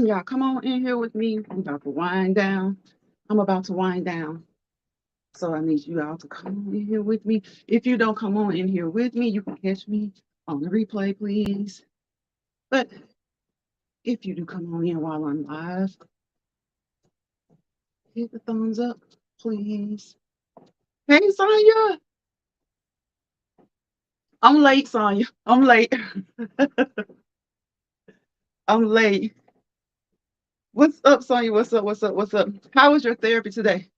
Y'all come on in here with me. I'm about to wind down. I'm about to wind down. So I need you all to come on in here with me. If you don't come on in here with me, you can catch me on the replay, please. But if you do come on in while I'm live, hit the thumbs up, please. Hey, Sonya. I'm late, Sonya. I'm late. I'm late. What's up, Sonya? What's up? What's up? What's up? How was your therapy today?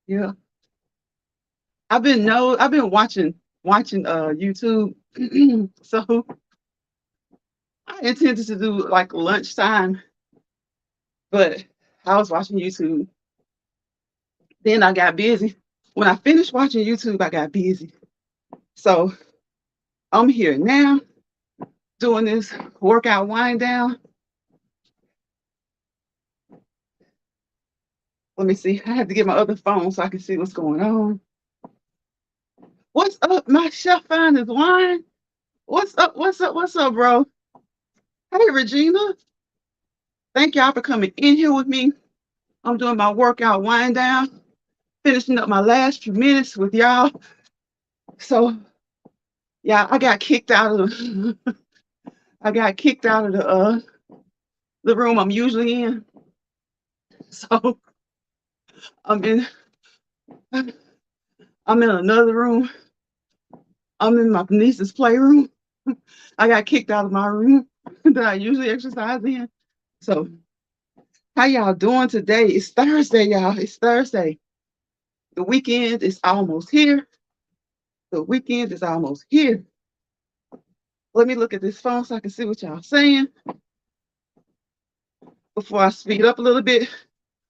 Yeah. I've been watching YouTube. So I intended to do like lunchtime, but I was watching YouTube. Then I got busy. When I finished watching YouTube, I got busy. So I'm here now doing this workout wind down. Let me see. I have to get my other phone so I can see what's going on. What's up, my chef finest wine? What's up? What's up? What's up, bro? Hey, Regina. Thank y'all for coming in here with me. I'm doing my workout wind down, finishing up my last few minutes with y'all. So, yeah, I got kicked out of the I got kicked out of the room I'm usually in. So I'm in I'm in another room. I'm in my niece's playroom. I got kicked out of my room that I usually exercise in. So how y'all doing today? It's Thursday, y'all. It's Thursday. The weekend is almost here. The weekend is almost here. Let me look at this phone so I can see what y'all saying before I speed up a little bit.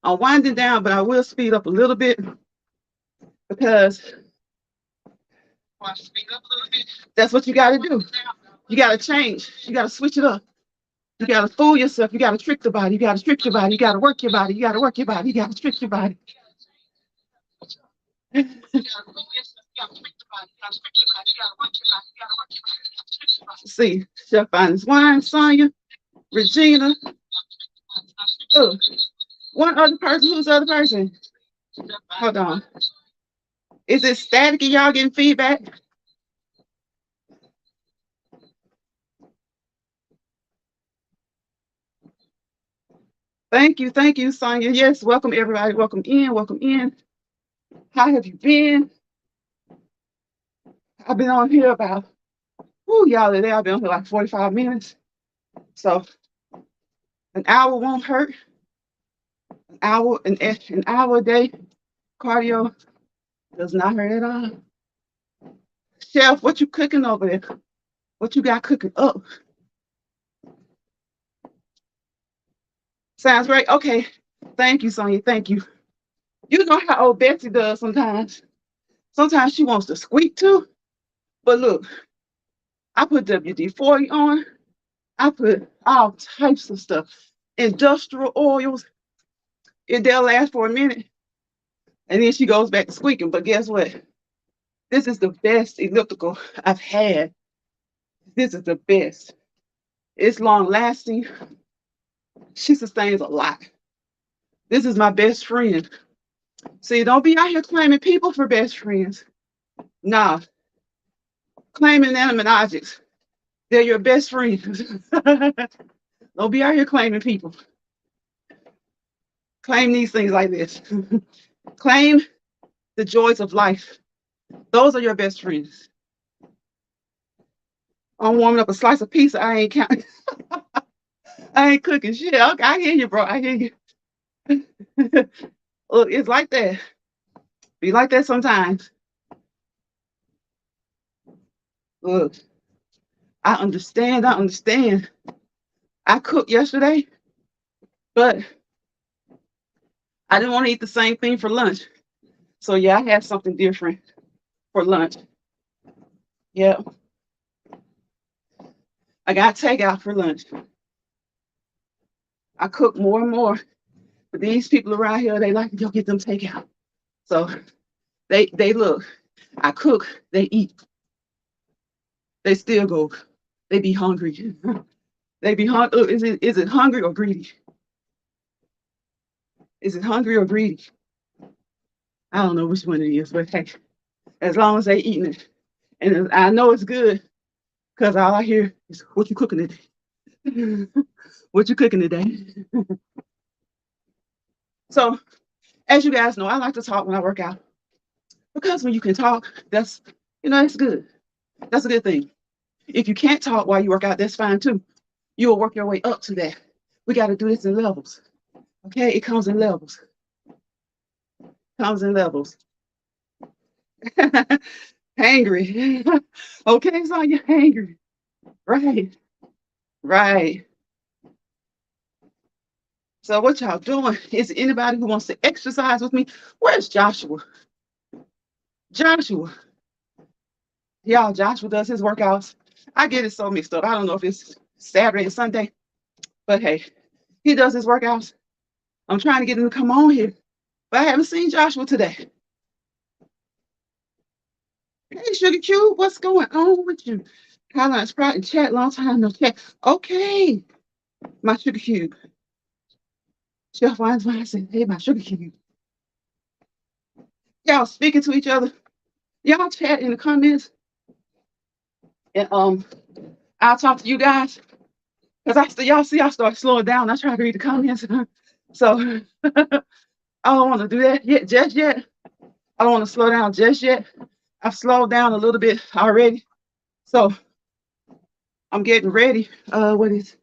I'm winding down, but I will speed up a little bit because that's what you got to do. You got to change. You got to switch it up. You got to fool yourself. You got to trick the body. You got to trick your body. You got to work your body. You got to work your body. You got to trick your body. See, Chef Finest Wine, Sonya, Regina. Oh, one other person. Who's the other person? Hold on. Is it static? Y'all getting feedback? Thank you, Sonya. Yes, welcome everybody. Welcome in, welcome in. How have you been? I've been on here about, y'all today. I've been on here like 45 minutes. So an hour won't hurt. An hour a day cardio does not hurt at all. Chef, what you cooking over there? What you got cooking up? Sounds great. Okay. Thank you, Sonya. Thank you. You know how old Betsy does sometimes. Sometimes she wants to squeak too. But look, I put WD-40 on. I put all types of stuff. Industrial oils. They'll last for a minute. And then she goes back to squeaking. But guess what? This is the best elliptical I've had. This is the best. It's long lasting. She sustains a lot. This is my best friend. See, don't be out here claiming people for best friends. Nah, claiming inanimate objects. They're your best friends. Don't be out here claiming people. Claim these things like this. Claim the joys of life. Those are your best friends. I'm warming up a slice of pizza. I ain't counting. I ain't cooking shit. Okay, I hear you, bro. I hear you. Look, it's like that. Be like that sometimes. Look, I understand. I understand. I cooked yesterday, but I didn't want to eat the same thing for lunch. So yeah, I had something different for lunch. Yeah. I got takeout for lunch. I cook more and more. But these people around here, they like to go get them takeout. So they look. I cook, they eat. They still go. They be hungry. They be hungry. Is it hungry or greedy? Is it hungry or greedy? I don't know which one it is, but hey, as long as they eating it, and I know it's good, because all I hear is what you cooking today. What you cooking today? So, as you guys know, I like to talk when I work out because when you can talk, that's it's good. That's a good thing. If you can't talk while you work out, that's fine too. You'll work your way up to that. We got to do this in levels. Okay, it comes in levels. Comes in levels. Hangry. Okay, so you're hangry. Right. Right. So what y'all doing? Is anybody who wants to exercise with me? Where's Joshua? Joshua. Y'all, Joshua does his workouts. I get it so mixed up. I don't know if it's Saturday and Sunday, but hey, he does his workouts. I'm trying to get him to come on here, but I haven't seen Joshua today. Hey, Sugar Cube, what's going on with you? Caroline Sprout and chat, long time no chat. Okay, my Sugar Cube. Chef Wines when I said, hey, my Sugar Cube. Y'all speaking to each other. Y'all chat in the comments. And I'll talk to you guys. Because y'all see I start slowing down. I try to read the comments. So I don't want to do that yet, just yet. I don't want to slow down just yet. I've slowed down a little bit already. So I'm getting ready. What is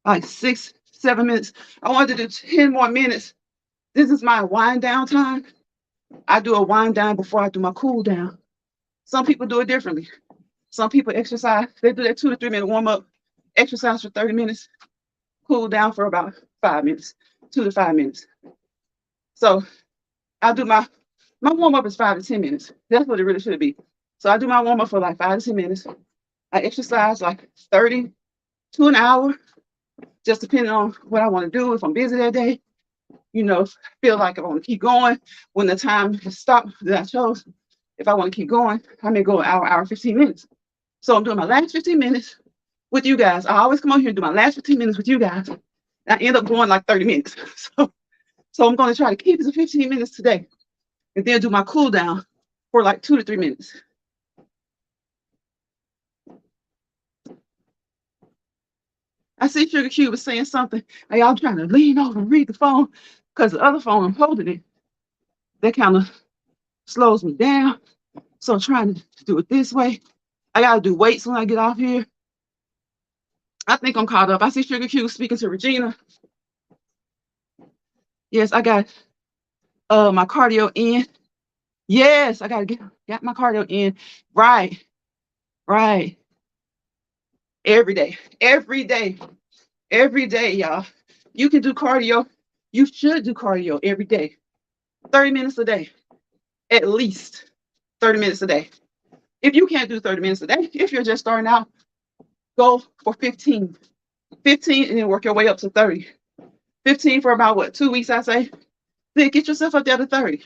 like 6, 7 minutes? I want to do 10 more minutes. This is my wind down time. I do a wind down before I do my cool down. Some people do it differently. Some people exercise. They do that 2 to 3 minute warm up, exercise for 30 minutes, cool down for about 5 minutes, 2 to 5 minutes. So I'll do my warm up is 5 to 10 minutes. That's what it really should be. So I do my warm up for like 5 to 10 minutes. I exercise like 30 to an hour, just depending on what I want to do. If I'm busy that day, feel like I want to keep going. When the time has stopped that I chose, if I want to keep going, I may go an hour, 15 minutes. So I'm doing my last 15 minutes with you guys. I always come on here and do my last 15 minutes with you guys. And I end up going like 30 minutes. So I'm going to try to keep it to 15 minutes today and then do my cool down for like 2 to 3 minutes. I see Sugar Cube is saying something. Are y'all trying to lean over and read the phone? Because the other phone, I'm holding it. That kind of slows me down. So I'm trying to do it this way. I got to do weights when I get off here. I think I'm caught up. I see Sugar Cube speaking to Regina. Yes, I got my cardio in. Yes, I got my cardio in. Right. Every day, y'all. You can do cardio. You should do cardio every day. 30 minutes a day, at least 30 minutes a day. If you can't do 30 minutes a day, if you're just starting out, go for 15. 15 and then work your way up to 30. 15 for about 2 weeks, I say. Then get yourself up there to 30.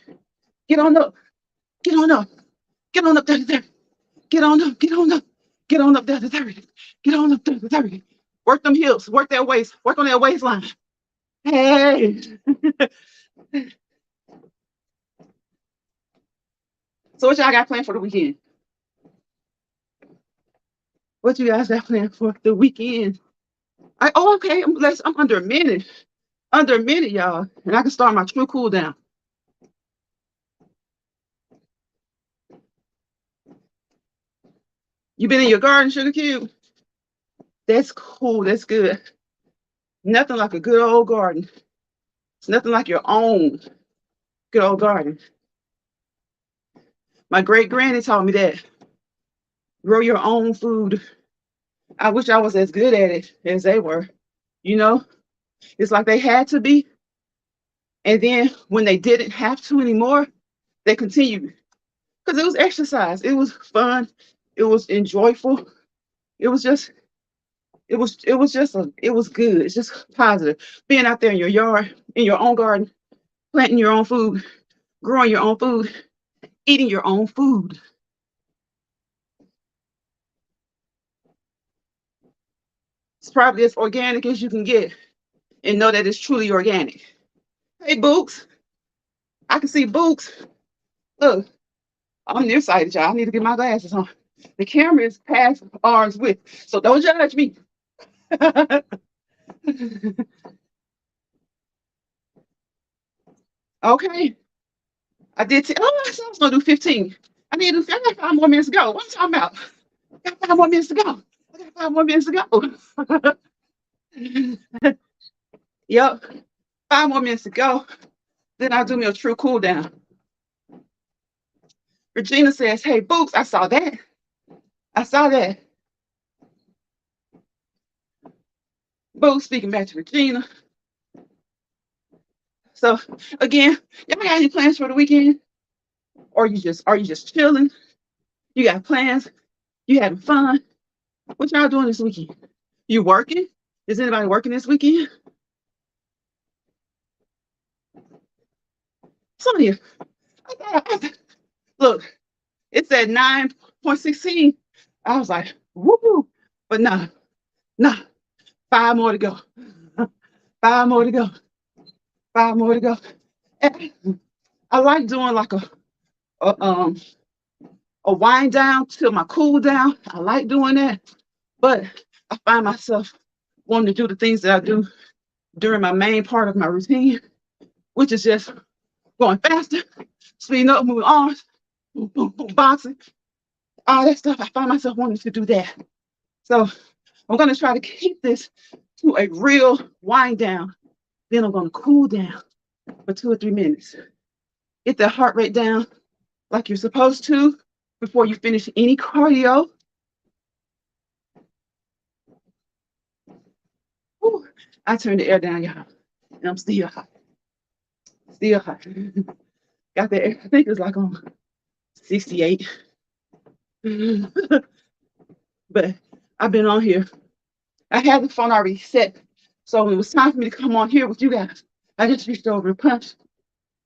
Get on up. Get on up. Get on up there to 30. Get on up. Get on up. Get on up there to 30. Get on up there to 30. Work them hips. Work that waist. Work on that waistline. Hey. So what y'all got planned for the weekend? What you guys got planned for the weekend? Okay. I'm under a minute. Under a minute, y'all. And I can start my true cool down. You been in your garden, Sugar Cube? That's cool. That's good. Nothing like a good old garden. It's nothing like your own good old garden. My great granny taught me that. Grow your own food. I wish I was as good at it as they were. It's like they had to be. And then when they didn't have to anymore, they continued. Because it was exercise. It was fun. It was enjoyable. It was good. It's just positive. Being out there in your yard, in your own garden, planting your own food, growing your own food, eating your own food. It's probably as organic as you can get and know that it's truly organic. Hey, Books. I can see Books. Look, I'm nearsighted, y'all. I need to get my glasses on. The camera is past arm's width, so don't judge me. Okay. I did. I said I was gonna do 15. I got 5 more minutes to go. What am I talking about? I got 5 more minutes to go. I got 5 more minutes to go. Yep. 5 more minutes to go. Then I'll do me a true cool down. Regina says, hey, Books, I saw that. I saw that. Books speaking back to Regina. So again, y'all got any plans for the weekend? Or are you just chilling? You got plans? You having fun? What y'all doing this weekend? You working? Is anybody working this weekend? Sonia, look, it said 9.16. I was like, woo, but nah, 5 more to go. 5 more to go. 5 more to go. And I like doing like a wind down till my cool down. I like doing that, but I find myself wanting to do the things that I do during my main part of my routine, which is just going faster, speeding up, moving arms, boom, boom, boom, boxing, all that stuff. I find myself wanting to do that. So I'm going to try to keep this to a real wind down. Then I'm going to cool down for 2 or 3 minutes. Get that heart rate down like you're supposed to before you finish any cardio. Whew. I turned the air down, y'all, and I'm still hot. Still hot. Got that air, I think it's like on 68. But I've been on here. I had the phone already set. So when it was time for me to come on here with you guys, I just reached over and punched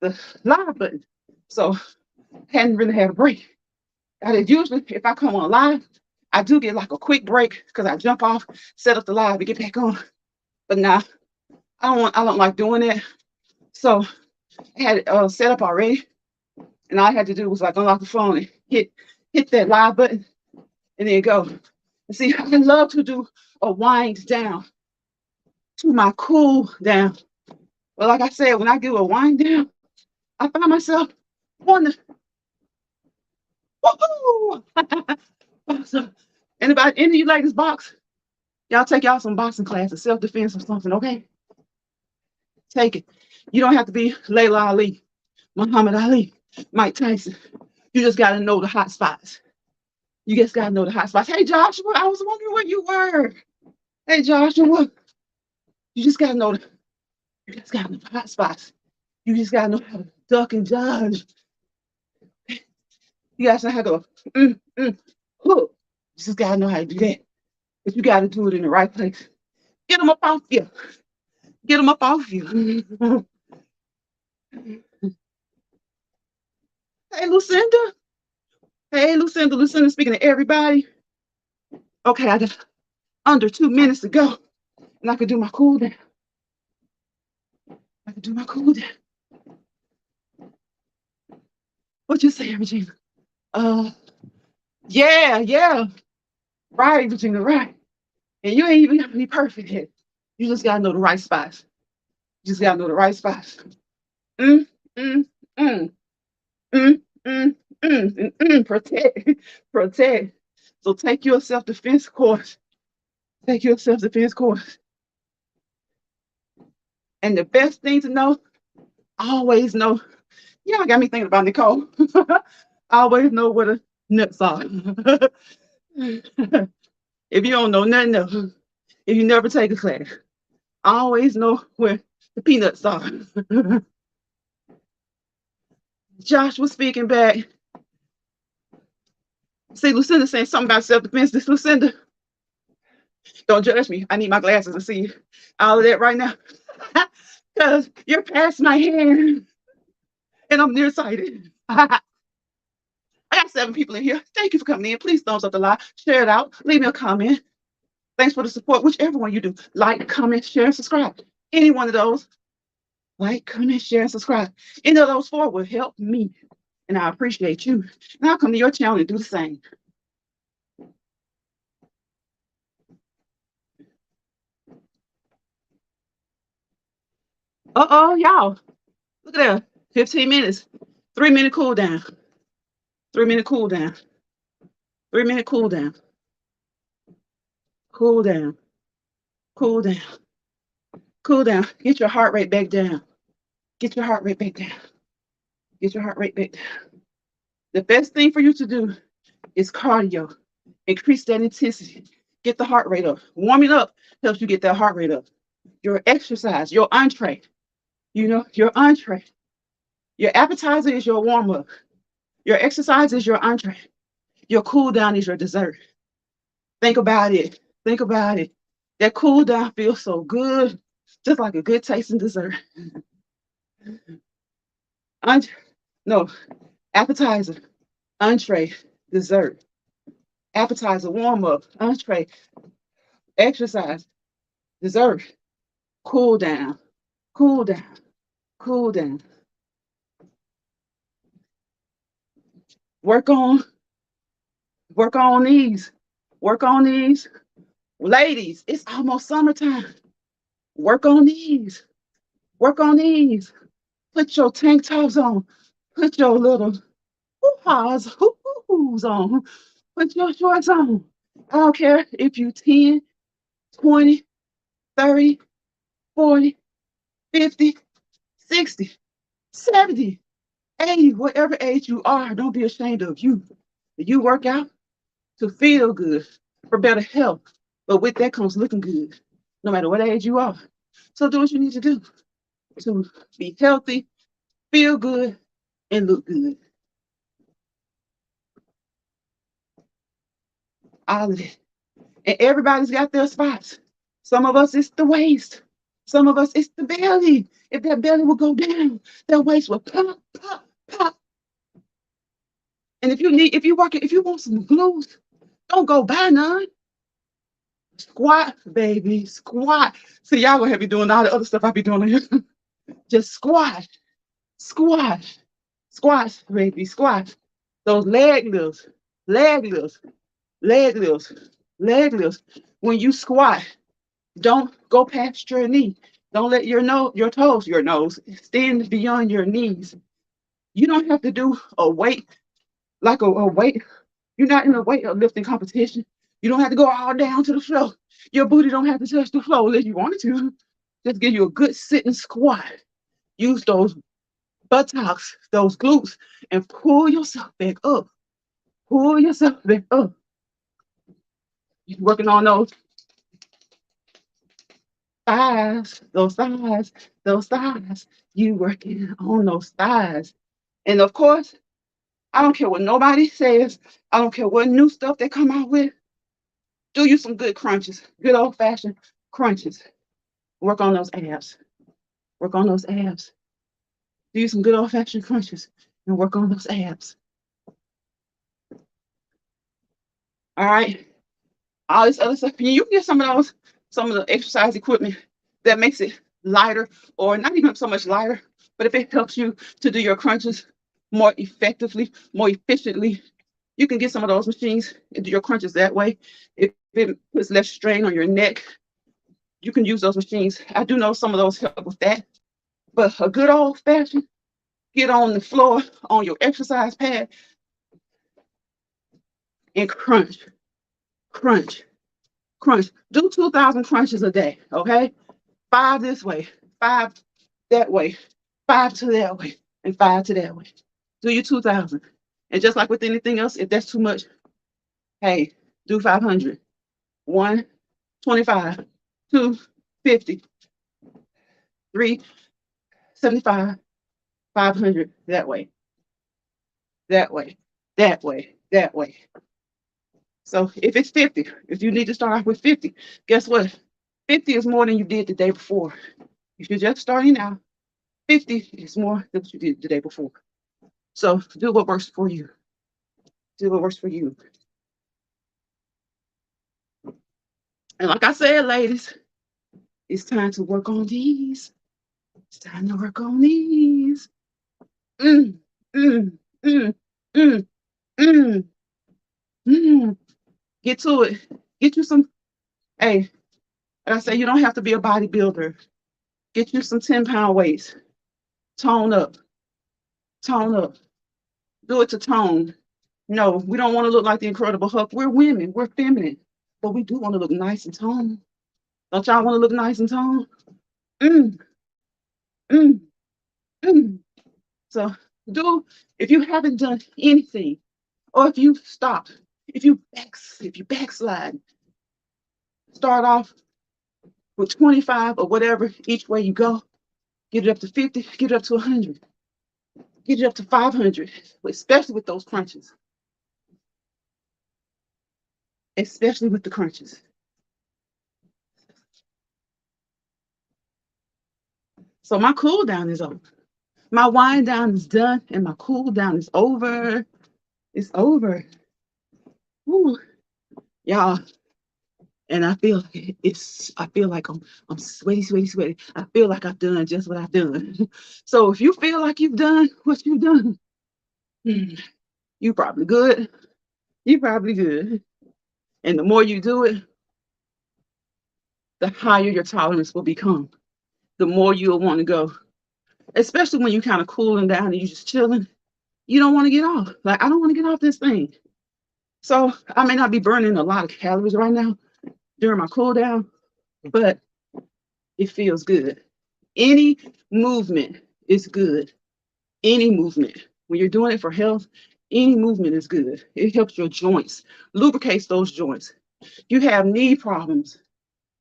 the live button. So I hadn't really had a break. Usually, if I come on live, I do get like a quick break because I jump off, set up the live, and get back on. But now I don't like doing that. So I had it set up already, and all I had to do was like unlock the phone and hit that live button, and then go. And see, I love to do a wind down to my cool down. But like I said, when I do a wind down, I find myself wanting to, woohoo! So, any of you ladies box? Y'all take y'all some boxing classes, self-defense or something, okay? Take it. You don't have to be Layla Ali, Muhammad Ali, Mike Tyson. You just got to know the hot spots. You just got to know the hot spots. Hey, Joshua, I was wondering where you were. Hey, Joshua, you just got to know the hot spots. You just got to know how to duck and dodge. You guys know how to go, hook. You just got to know how to do that. But you got to do it in the right place. Get them up off you. Get them up off you. Hey, Lucinda. Hey, Lucinda. Lucinda speaking to everybody. Okay, I got under 2 minutes to go. And I can do my cool down. What you say, Regina? Yeah. Right, Regina, right. And you ain't even got to be perfect yet. You just got to know the right spots. Mm, mm, mm. Protect. So take your self-defense course. And the best thing to know, always know. Y'all got me thinking about Nicole. Always know where the nuts are. If you don't know nothing else, if you never take a class, always know where the peanuts are. Josh was speaking back. See, Lucinda saying something about self-defense. This Lucinda, don't judge me. I need my glasses to see all of that right now. Because you're past my hand and I'm nearsighted. I got 7 people in here. Thank you for coming in. Please thumbs up the live, share it out, leave me a comment. Thanks for the support, whichever one you do. Like, comment, share, and subscribe. Any one of those. Like, comment, share, and subscribe. Any of those four will help me, and I appreciate you. And I'll come to your channel and do the same. Y'all. Look at that. 15 minutes. 3-minute cool down. 3-minute cool down. 3-minute cool down. Cool down. Cool down. Cool down. Get your heart rate back down. Get your heart rate back down. Get your heart rate back down. The best thing for you to do is cardio. Increase that intensity. Get the heart rate up. Warming up helps you get that heart rate up. Your exercise, your entree. Your entree. Your appetizer is your warm up. Your exercise is your entree. Your cool down is your dessert. Think about it. Think about it. That cool down feels so good, just like a good tasting dessert. No, appetizer, entree, dessert. Appetizer, warm up, entree, exercise, dessert, cool down, cool down, cool down. Work on these. Work on these. Ladies, it's almost summertime. Work on these. Work on these. Put your tank tops on. Put your little hoo-ha's on. Put your shorts on. I don't care if you 10, 20, 30, 40, 50, 60, 70, 80, whatever age you are, don't be ashamed of you. You work out to feel good, for better health. But with that comes looking good, no matter what age you are. So do what you need to do to be healthy, feel good, and look good. All of it. And everybody's got their spots. Some of us, it's the waist. Some of us, it's the belly. If that belly will go down, that waist will pop, pop, pop. And if you want some glutes, don't go buy none. Squat, baby, squat. See, y'all gonna have me doing all the other stuff I be doing here. Just squat, squat, squat, baby, squat. Those leg lifts, leg lifts, leg lifts, leg lifts. When you squat, don't go past your knee. Don't let your nose extend beyond your knees. You don't have to do a weight like a weight. You're not in a weightlifting competition. You don't have to go all down to the floor. Your booty don't have to touch the floor unless you wanted to. Just give you a good sitting squat. Use those buttocks, those glutes, and pull yourself back up. Pull yourself back up. You're working on those thighs, those thighs, those thighs. You working on those thighs. And of course, I don't care what nobody says. I don't care what new stuff they come out with. Do you some good crunches, good old fashioned crunches. Work on those abs. Work on those abs. Do you some good old fashioned crunches and work on those abs. All right. All this other stuff. You can get some of the exercise equipment that makes it lighter, or not even so much lighter, but if it helps you to do your crunches more effectively, more efficiently, you can get some of those machines and do your crunches that way. If it puts less strain on your neck, you can use those machines. I do know some of those help with that. But a good old fashioned, get on the floor on your exercise pad and crunch, crunch, crunch. Do 2,000 crunches a day, okay? 5 this way, 5 that way, 5 to that way, and 5 to that way. Do your 2,000. And just like with anything else, if that's too much, hey, do 500. 1, 25, 2, 50, 3, 75, 500, that way, that way, that way, that way. So if it's 50, if you need to start off with 50, guess what? 50 is more than you did the day before. If you're just starting out, 50 is more than what you did the day before. So do what works for you. Do what works for you. And like I said, ladies, it's time to work on these. It's time to work on these. Mm, mm, mm, mm, mm, mm. Get to it. Get you some. Hey, like I say, you don't have to be a bodybuilder. Get you some 10-pound weights. Tone up. Tone up. Do it to tone. No, we don't want to look like the Incredible Hulk. We're women. We're feminine. But we do want to look nice and toned. Don't y'all want to look nice and toned? Mm, mm, mm. So do, if you haven't done anything, or if you stop, if you backslide, start off with 25 or whatever each way you go, get it up to 50, get it up to 100, get it up to 500, especially with those crunches, especially with the crunches. So my cool down is over. My wind down is done and my cool down is over. It's over. Woo. Y'all, and I feel like I feel like I'm sweaty, sweaty, sweaty. I feel like I've done just what I've done. So if you feel like you've done what you've done, you probably good. You probably good. And the more you do it, the higher your tolerance will become. The more you'll want to go. Especially when you're kind of cooling down and you're just chilling. You don't want to get off. Like, I don't want to get off this thing. So I may not be burning a lot of calories right now during my cool down, but it feels good. Any movement is good. Any movement. When you're doing it for health, any movement is good. It helps your joints, lubricates those joints. You have knee problems,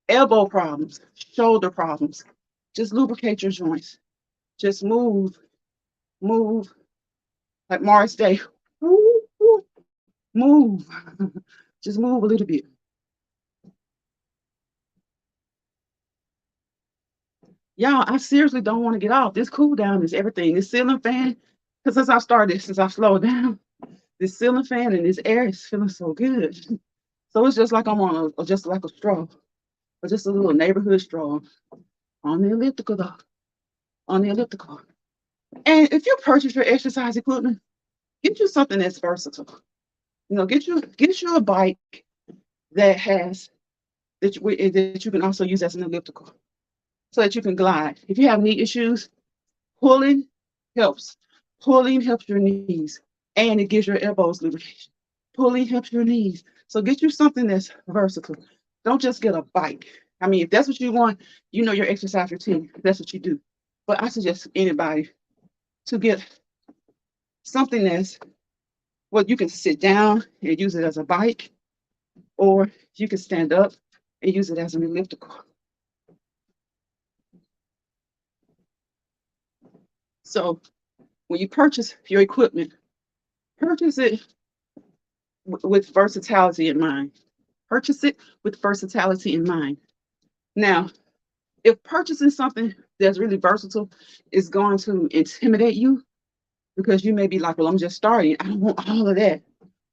elbow problems, shoulder problems. Just lubricate your joints. Just move, move. Like Morris Day, move. Just move a little bit. Y'all, I seriously don't want to get off. This cool down is everything. This ceiling fan, because since I've slowed down, this ceiling fan and this air is feeling so good. So it's just like I'm on just like a stroll, or just a little neighborhood stroll on the elliptical though, on the elliptical. And if you purchase your exercise equipment, get you something that's versatile. You know, get you a bike that has that you can also use as an elliptical, so that you can glide. If you have knee issues, pulling helps. Pulling helps your knees, and it gives your elbows lubrication. Pulling helps your knees. So get you something that's versatile. Don't just get a bike. I mean, if that's what you want, you know your exercise routine. That's what you do. But I suggest anybody to get something that's, well, you can sit down and use it as a bike, or you can stand up and use it as an elliptical. So when you purchase your equipment, purchase it with versatility in mind. Purchase it with versatility in mind. Now, if purchasing something that's really versatile is going to intimidate you, because you may be like, well, I'm just starting, I don't want all of that,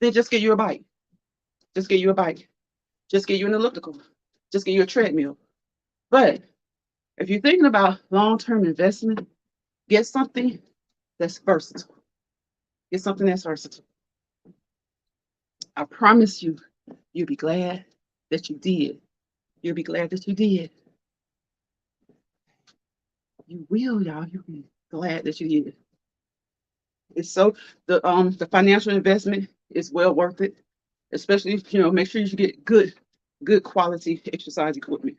then just get you a bike. Just get you a bike. Just get you an elliptical. Just get you a treadmill. But if you're thinking about long-term investment, get something that's versatile. Get something that's versatile. I promise you, you'll be glad that you did. You'll be glad that you did. You will, y'all. You'll be glad that you did. It's so the financial investment is well worth it, especially if, make sure you get good quality exercise equipment.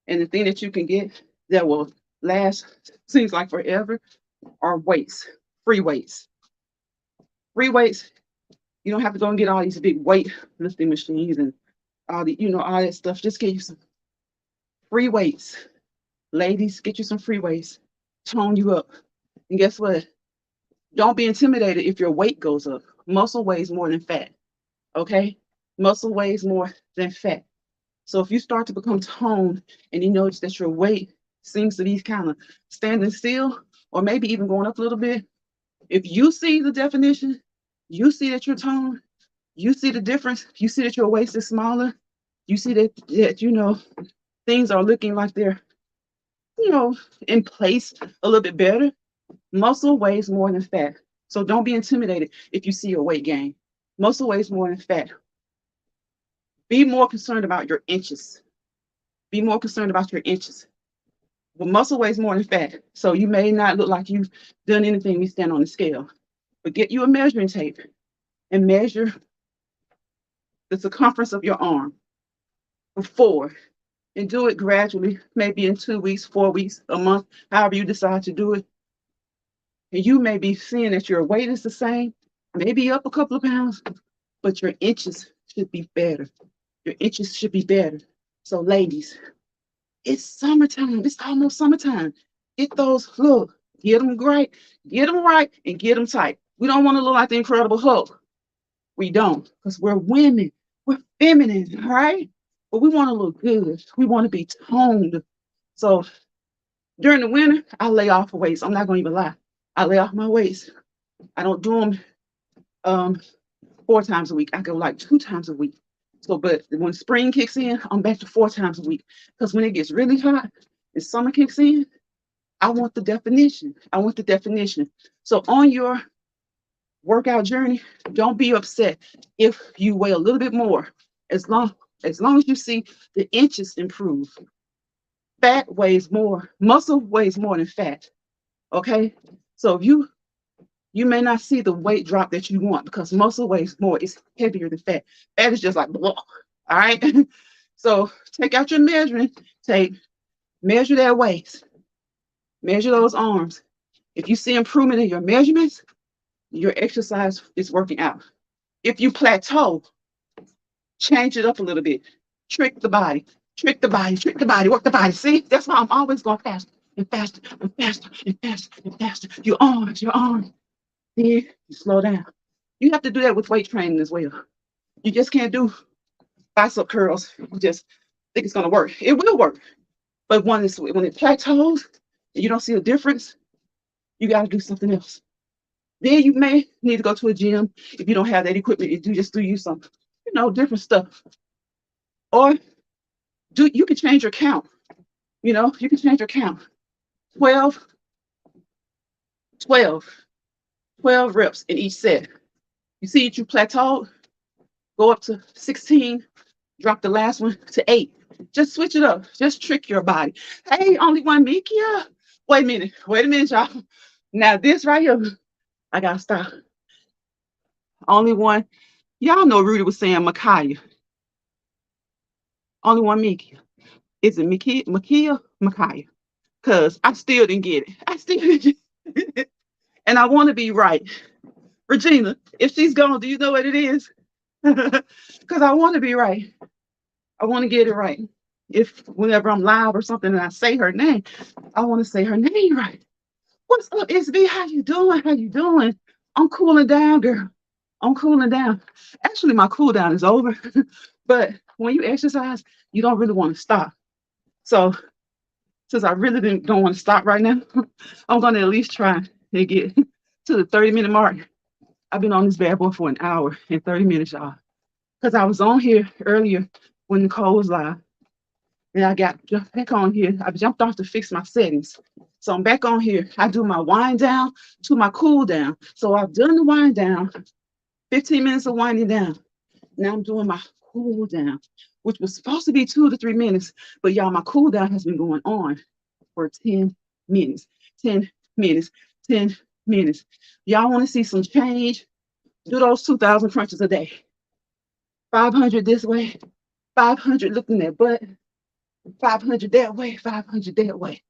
And the thing that you can get that will last seems like forever are weights, free weights. Free weights, you don't have to go and get all these big weight lifting machines and all that stuff. Just get you some free weights. Ladies, get you some free weights. Tone you up. And guess what? Don't be intimidated if your weight goes up. Muscle weighs more than fat. Okay? Muscle weighs more than fat. So if you start to become toned and you notice that your weight seems to be kind of standing still, or maybe even going up a little bit, if you see the definition, you see that you're toned, you see the difference, you see that your waist is smaller, You see that things are looking like they're you know in place a little bit better. Muscle weighs more than fat. So don't be intimidated if you see a weight gain. Muscle weighs more than fat. Be more concerned about your inches. Be more concerned about your inches. Well, muscle weighs more than fat. So you may not look like you've done anything when you stand on the scale. But get you a measuring tape and measure the circumference of your arm before and do it gradually, maybe in 2 weeks, 4 weeks, a month, however you decide to do it. And you may be seeing that your weight is the same, maybe up a couple of pounds, but your inches should be better. Your inches should be better. So, ladies, it's summertime. It's almost summertime. Get those, look, get them right, and get them tight. We don't want to look like the Incredible Hulk. We don't, because we're women. We're feminine, right? But we want to look good. We want to be toned. So during the winter, I lay off of weights. I'm not going to even lie. I lay off my weights. I don't do them 4 times a week. I go like 2 times a week. So, but when spring kicks in, I'm back to 4 times a week. Because when it gets really hot and summer kicks in, I want the definition. I want the definition. So on your workout journey, don't be upset if you weigh a little bit more, as long as you see the inches improve. Fat weighs more, muscle weighs more than fat. Okay, so if you may not see the weight drop that you want because muscle weighs more, it's heavier than fat. Fat is just like blah. All right. So take out your measuring tape, measure that waist, measure those arms. If you see improvement in your measurements, your exercise is working out. If you plateau, change it up a little bit. Trick the body, trick the body, trick the body, work the body. See, that's why I'm always going faster and faster and faster and faster and faster. Your arms. Then you slow down. You have to do that with weight training as well. You just can't do bicep curls. You just think it's going to work. It will work. But when it plateaus and you don't see a difference, you got to do something else. Then you may need to go to a gym if you don't have that equipment. You just do you some, different stuff. Or you can change your count. You can change your count. 12, 12, 12 reps in each set. You see that you plateaued, go up to 16, drop the last one to 8. Just switch it up. Just trick your body. Hey, only one Mikia. Wait a minute, y'all. Now this right here, I gotta stop. Only one. Y'all know Rudy was saying Micaiah. Only one Mikia. Is it Micaiah? Micaiah. Because I still didn't get it. I still didn't get it. And I want to be right. Regina, if she's gone, do you know what it is? Because I want to be right. I want to get it right. If whenever I'm live or something and I say her name, I want to say her name right. What's up, SB? How you doing? How you doing? I'm cooling down, girl. I'm cooling down. Actually, my cool down is over. But when you exercise, you don't really want to stop. So since I really don't want to stop right now, I'm going to at least try and get to the 30-minute mark. I've been on this bad boy for an hour and 30 minutes, y'all. Because I was on here earlier when Nicole was live. And I got back on here. I jumped off to fix my settings. So I'm back on here. I do my wind down to my cool down. So I've done the wind down, 15 minutes of winding down. Now I'm doing my cool down, which was supposed to be 2 to 3 minutes. But y'all, my cool down has been going on for 10 minutes, 10 minutes, 10 minutes. Y'all want to see some change? Do those 2,000 crunches a day. 500 this way, 500 looking at butt, 500 that way, 500 that way.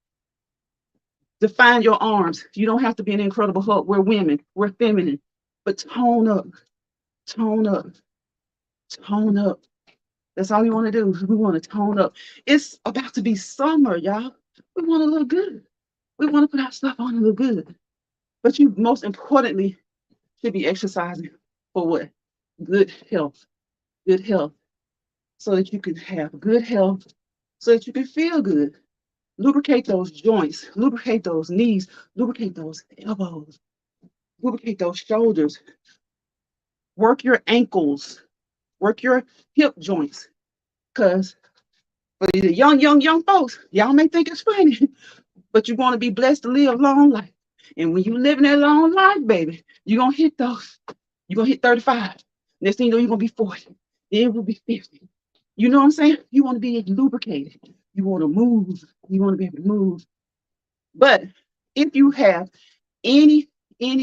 Define your arms. You don't have to be an Incredible Hulk. We're women. We're feminine. But tone up. Tone up. Tone up. That's all we want to do. We want to tone up. It's about to be summer, y'all. We want to look good. We want to put our stuff on and look good. But you most importantly should be exercising for what? Good health. Good health. So that you can have good health, so that you can feel good. Lubricate those joints, lubricate those knees, lubricate those elbows, lubricate those shoulders. Work your ankles, work your hip joints. Because for the young folks, y'all may think it's funny, but you're going to be blessed to live a long life. And when you living that long life, baby, you're going to hit those. You're going to hit 35. Next thing you know, you're going to be 40. Then it will be 50. You know what I'm saying? You want to be lubricated. You want to move. You want to be able to move. But if you have any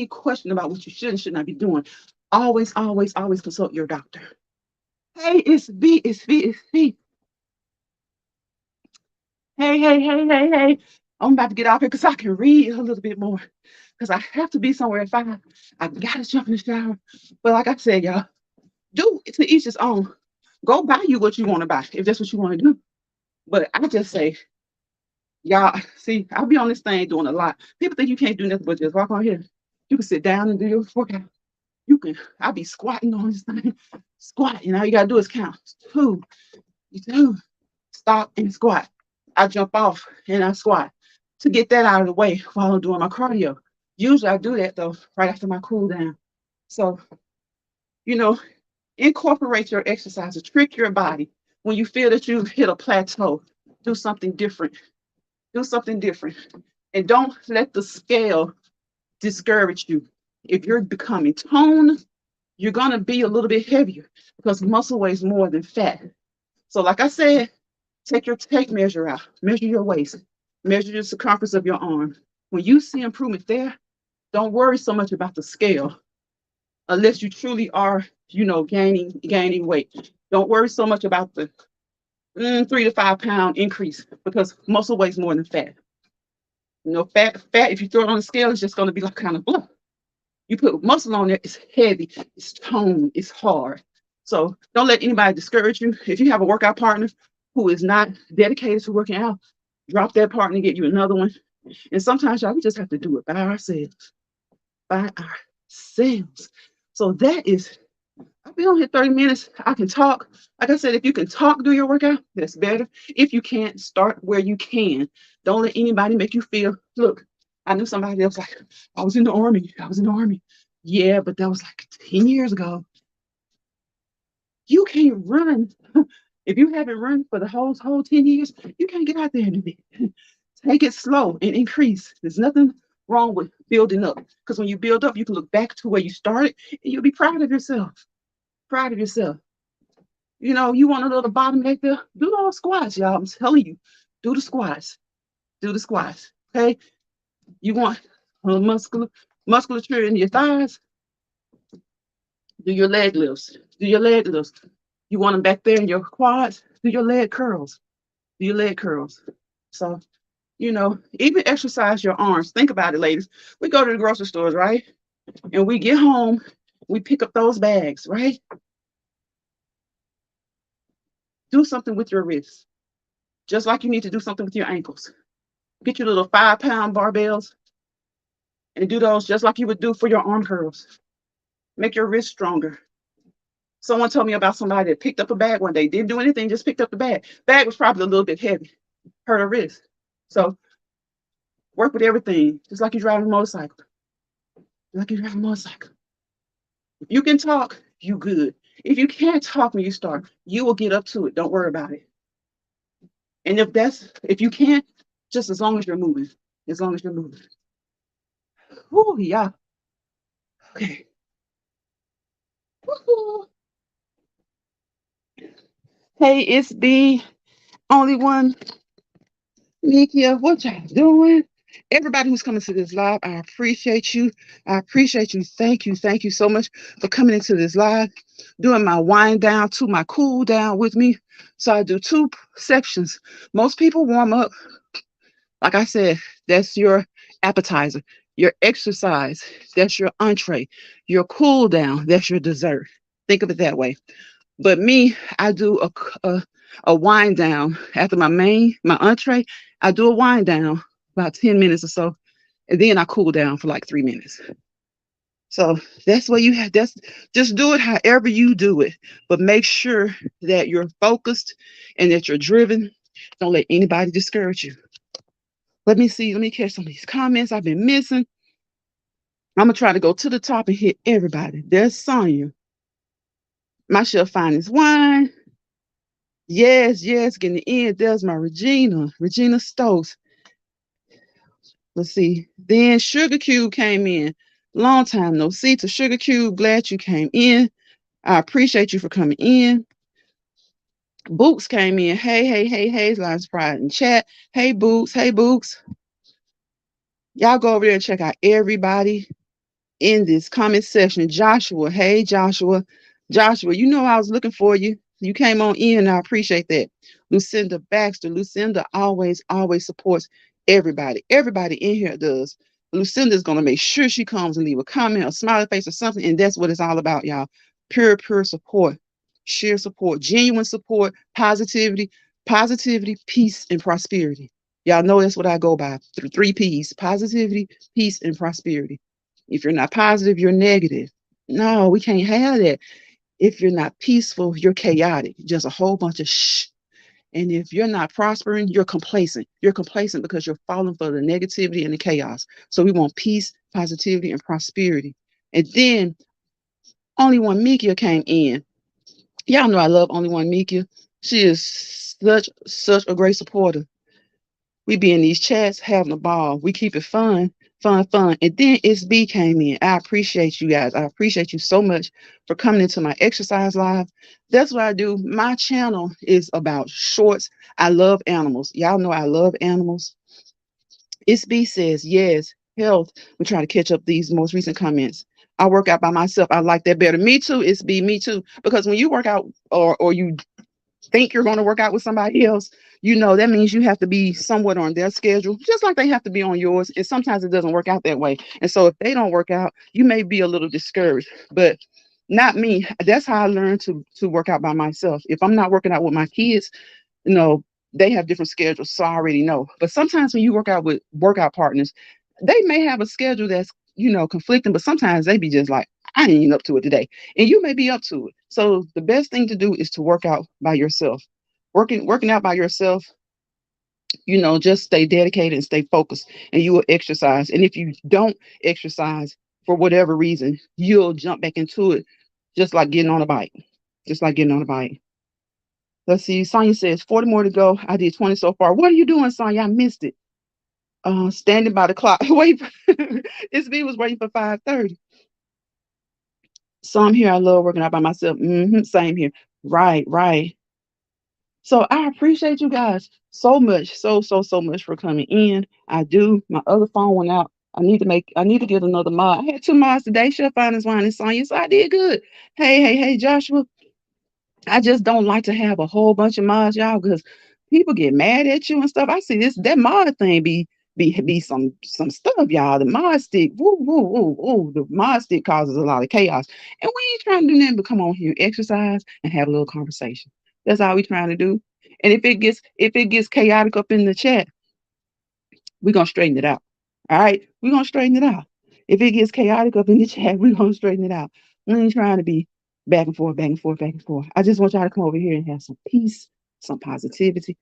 question about what you should and should not be doing, always consult your doctor. Hey, it's B. Hey. I'm about to get off here because I can read a little bit more. Because I have to be somewhere at 5. I gotta jump in the shower. But like I said, y'all, do to each his own. Go buy you what you want to buy if that's what you want to do. But I just say, y'all, see, I'll be on this thing doing a lot. People think you can't do nothing but just walk on here. You can sit down and do your workout. I'll be squatting on this thing, squatting. All you gotta do is count 2, 2, stop and squat. I jump off and I squat to get that out of the way while I'm doing my cardio. Usually I do that though right after my cool down. So, you know, incorporate your exercise to trick your body. When you feel that you've hit a plateau, do something different. Do something different. And don't let the scale discourage you. If you're becoming toned, you're going to be a little bit heavier because muscle weighs more than fat. So, like I said, take your tape measure out, measure your waist, measure the circumference of your arm. When you see improvement there, don't worry so much about the scale unless you truly are, gaining weight. Don't worry so much about the 3 to 5 pound increase because muscle weighs more than fat. Fat, if you throw it on the scale, it's just going to be like kind of blah. You put muscle on there, it's heavy, it's toned, it's hard. So don't let anybody discourage you. If you have a workout partner who is not dedicated to working out, drop that partner and get you another one. And sometimes, y'all, we just have to do it by ourselves. By ourselves. So that is, I've been on here 30 minutes. I can talk. Like I said, if you can talk, do your workout, that's better. If you can't, start where you can. Don't let anybody make you feel, look, I knew somebody else like, I was in the army. Yeah, but that was like 10 years ago. You can't run. If you haven't run for the whole 10 years, you can't get out there and do it. Take it slow and increase. There's nothing wrong with building up. Because when you build up, you can look back to where you started and you'll be proud of yourself. Proud of yourself. You want a little bottom back there? Do those squats, y'all. I'm telling you, do the squats. Do the squats. Okay? You want musculature in your thighs? Do your leg lifts. Do your leg lifts. You want them back there in your quads? Do your leg curls. Do your leg curls. So, even exercise your arms. Think about it, ladies. We go to the grocery stores, right? And we get home, we pick up those bags, right? Do something with your wrists. Just like you need to do something with your ankles. Get your little 5-pound barbells and do those just like you would do for your arm curls. Make your wrist stronger. Someone told me about somebody that picked up a bag one day, didn't do anything, just picked up the bag. Bag was probably a little bit heavy, hurt her wrist. So work with everything, just like you drive a motorcycle. If you can talk, you good. If you can't talk when you start, you will get up to it. Don't worry about it. And if you can't, just as long as you're moving. As long as you're moving. Oh, yeah. Okay. Woo-hoo. Hey, it's the only one. Nikia, what y'all doing? Everybody who's coming to this live, I appreciate you. I appreciate you. Thank you so much for coming into this live, doing my wind down to my cool down with me. So I do 2 sections. Most people warm up. Like I said, that's your appetizer. Your exercise, that's your entree. Your cool down, that's your dessert. Think of it that way. But me, I do a wind down after my entree. I do a wind down about 10 minutes or so, and then I cool down for like 3 minutes. So that's what you have. Just do it however you do it, but make sure that you're focused and that you're driven. Don't let anybody discourage you. Let me see. Let me catch some of these comments I've been missing. I'm gonna try to go to the top and hit everybody. There's Sonya. My shelf finest wine. Yes, yes, getting the end. There's my Regina Stokes. Let's see. Then Sugar Cube came in. Long time no see to Sugar Cube. Glad you came in. I appreciate you for coming in. Books came in. Hey, hey, hey, hey. Lines Pride in chat. Hey, Books. Hey, Books. Y'all go over there and check out everybody in this comment section. Joshua. Hey, Joshua. Joshua, you know I was looking for you. You came on in. I appreciate that. Lucinda Baxter. Lucinda always supports everybody. Everybody in here does. Lucinda's going to make sure she comes and leave a comment, a smiley face, or something. And that's what it's all about, y'all. Pure support. Sheer support. Genuine support. Positivity, peace, and prosperity. Y'all know that's what I go by. Three P's: positivity, peace, and prosperity. If you're not positive, you're negative. No, we can't have that. If you're not peaceful, you're chaotic. Just a whole bunch of shh. And if you're not prospering, you're complacent. You're complacent because you're falling for the negativity and the chaos. So we want peace, positivity, and prosperity. And then only one Mikia came in. Y'all know I love only one Mikia. She is such a great supporter. We be in these chats having a ball. We keep it fun. And then SB came in. I appreciate you guys. I appreciate you so much for coming into my exercise live. That's what I do. My channel is about shorts. I love animals. Y'all know I love animals. SB says, yes, health. I'm trying to catch up these most recent comments. I work out by myself. I like that better. Me too, SB, me too. Because when you work out or you think you're going to work out with somebody else, that means you have to be somewhat on their schedule, just like they have to be on yours. And sometimes it doesn't work out that way. And so if they don't work out, you may be a little discouraged. But not me. That's how I learned to work out by myself. If I'm not working out with my kids, you know, they have different schedules, so I already know. But sometimes when you work out with workout partners, they may have a schedule that's conflicting, but sometimes they be just like, I ain't up to it today, and you may be up to it. So the best thing to do is to work out by yourself. Working out by yourself, just stay dedicated and stay focused, and you will exercise. And if you don't exercise for whatever reason, you'll jump back into it, just like getting on a bike. Just like getting on a bike. Let's see. Sonya says 40 more to go. I did 20 so far. What are you doing, Sonya? I missed it. Standing by the clock. Wait. It's me was waiting for 5:30. So I'm here. I love working out by myself. Same here. Right. So I appreciate you guys so much, so much for coming in. I do. My other phone went out. I need to get another mod. I had two mods today, Chef Finance Wine and Sonya, so I did good. Hey, Joshua. I just don't like to have a whole bunch of mods, y'all, because people get mad at you and stuff. I see that mod thing be some stuff, y'all. The mod stick, woo. The mod stick causes a lot of chaos. And we ain't trying to do nothing but come on here, exercise, and have a little conversation. That's all we trying to do. And if it gets chaotic up in the chat, we're gonna straighten it out. All right? We're gonna straighten it out. If it gets chaotic up in the chat, we're gonna straighten it out. We ain't trying to be back and forth, back and forth, back and forth. I just want y'all to come over here and have some peace, some positivity,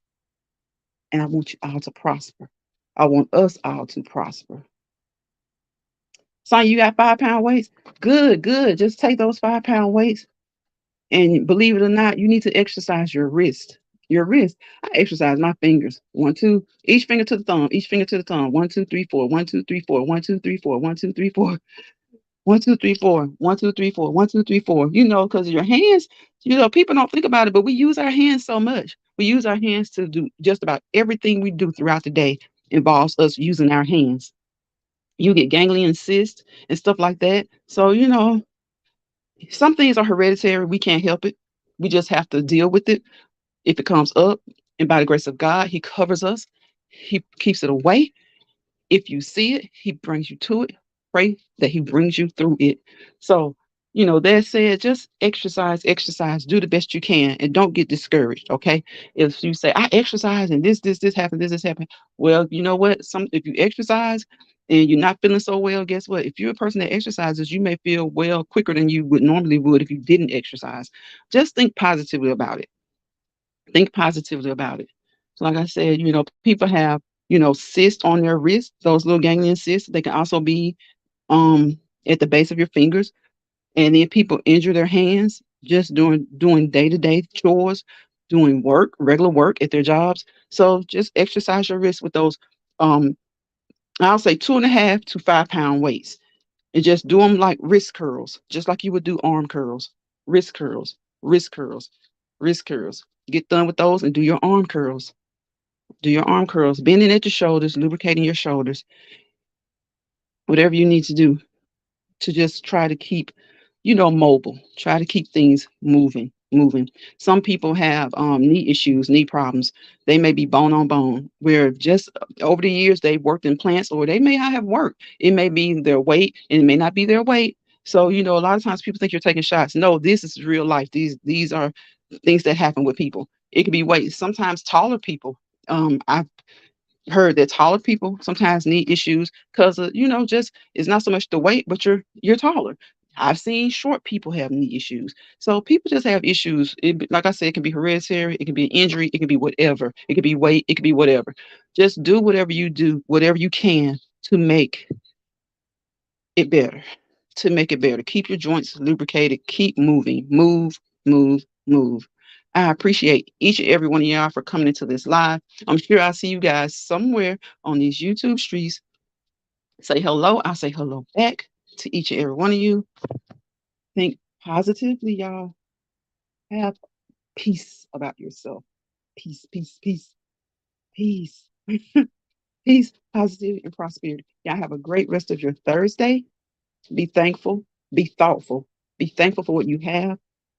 and I want you all to prosper. I want us all to prosper. Son, you got 5 pound weights? Good. Just take those 5 pound weights, and believe it or not, you need to exercise your wrist. Your wrist. I exercise my fingers. 1, 2, each finger to the thumb, each finger to the thumb. 1, 2, 3, 4. 1, 2, 3, 4. 1, 2, 3, 4. 1, 2, 3, 4. 1, 2, 3, 4. 1, 2, 3, 4. 1, 2, 3, 4. Because your hands, people don't think about it, but we use our hands so much. We use our hands to do just about everything we do throughout the day involves us using our hands. You get ganglion cysts and stuff like that. So, some things are hereditary. We can't help it. We just have to deal with it if it comes up. And by the grace of God, He covers us. He keeps it away. If you see it, He brings you to it. Pray that He brings you through it. So, that said, just exercise, do the best you can, and don't get discouraged. Okay. If you say, I exercise and this happened, this happened. Well, you know what? If you exercise and you're not feeling so well, guess what? If you're a person that exercises, you may feel well quicker than you would normally would if you didn't exercise. Just think positively about it. Think positively about it. So like I said, people have, cysts on their wrists, those little ganglion cysts. They can also be at the base of your fingers. And then people injure their hands just doing day-to-day chores. doing work, regular work at their jobs. So just exercise your wrist with those, um, I'll say 2.5 to 5 pound weights, and just do them like wrist curls, just like you would do arm curls, wrist curls, wrist curls, wrist curls. Get done with those and do your arm curls. Do your arm curls, bending at your shoulders, lubricating your shoulders, whatever you need to do to just try to keep, mobile. Try to keep things moving, moving. Some people have knee issues, knee problems. They may be bone on bone, where just over the years they worked in plants, or they may not have worked. It may be their weight, and it may not be their weight. So, a lot of times people think you're taking shots. No, this is real life. These are things that happen with people. It can be weight. Sometimes taller people. I've heard that taller people sometimes need issues because of, just it's not so much the weight, but you're taller. I've seen short people have knee issues. So people just have issues. Like I said, it can be hereditary, it can be an injury, it can be whatever. It could be weight, it could be whatever. Just do whatever you do, whatever you can to make it better. To make it better. Keep your joints lubricated. Keep moving. Move, move, move. I appreciate each and every one of y'all for coming into this live. I'm sure I'll see you guys somewhere on these YouTube streets. Say hello. I'll say hello back to each and every one of you. Think positively, y'all. Have peace about yourself. Peace, peace, peace, peace. Peace, positivity, and prosperity. Y'all have a great rest of your Thursday. Be thankful, be thoughtful, be thankful for what you have.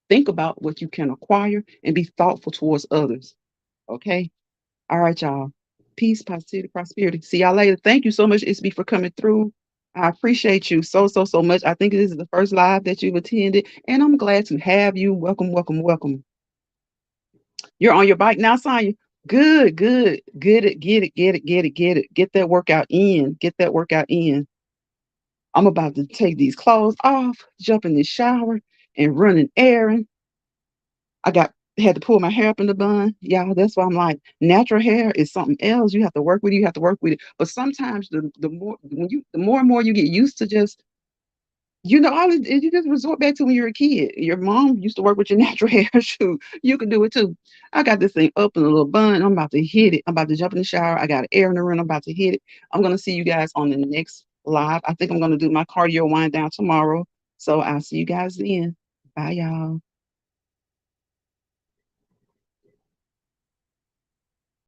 Think about what you can acquire and be thoughtful towards others. Okay. All right, y'all. Peace, positivity, prosperity. See y'all later. Thank you so much, SB, for coming through. I appreciate you so, so, so much. I think this is the first live that you've attended, and I'm glad to have you. Welcome, welcome, welcome. You're on your bike now, Sonya. Good, good. Get it, get it, get it, get it, get it. Get that workout in. Get that workout in. I'm about to take these clothes off, jump in the shower, and run an errand. I had to pull my hair up in the bun. Y'all, that's why I'm like, natural hair is something else. You have to work with it, you have to work with it. But sometimes the more and more you get used to just, you just resort back to when you were a kid. Your mom used to work with your natural hair. Shoot, you can do it too. I got this thing up in a little bun. I'm about to hit it. I'm about to jump in the shower. I got an air in the room. I'm about to hit it. I'm gonna see you guys on the next live. I think I'm gonna do my cardio wind down tomorrow. So I'll see you guys then. Bye, y'all.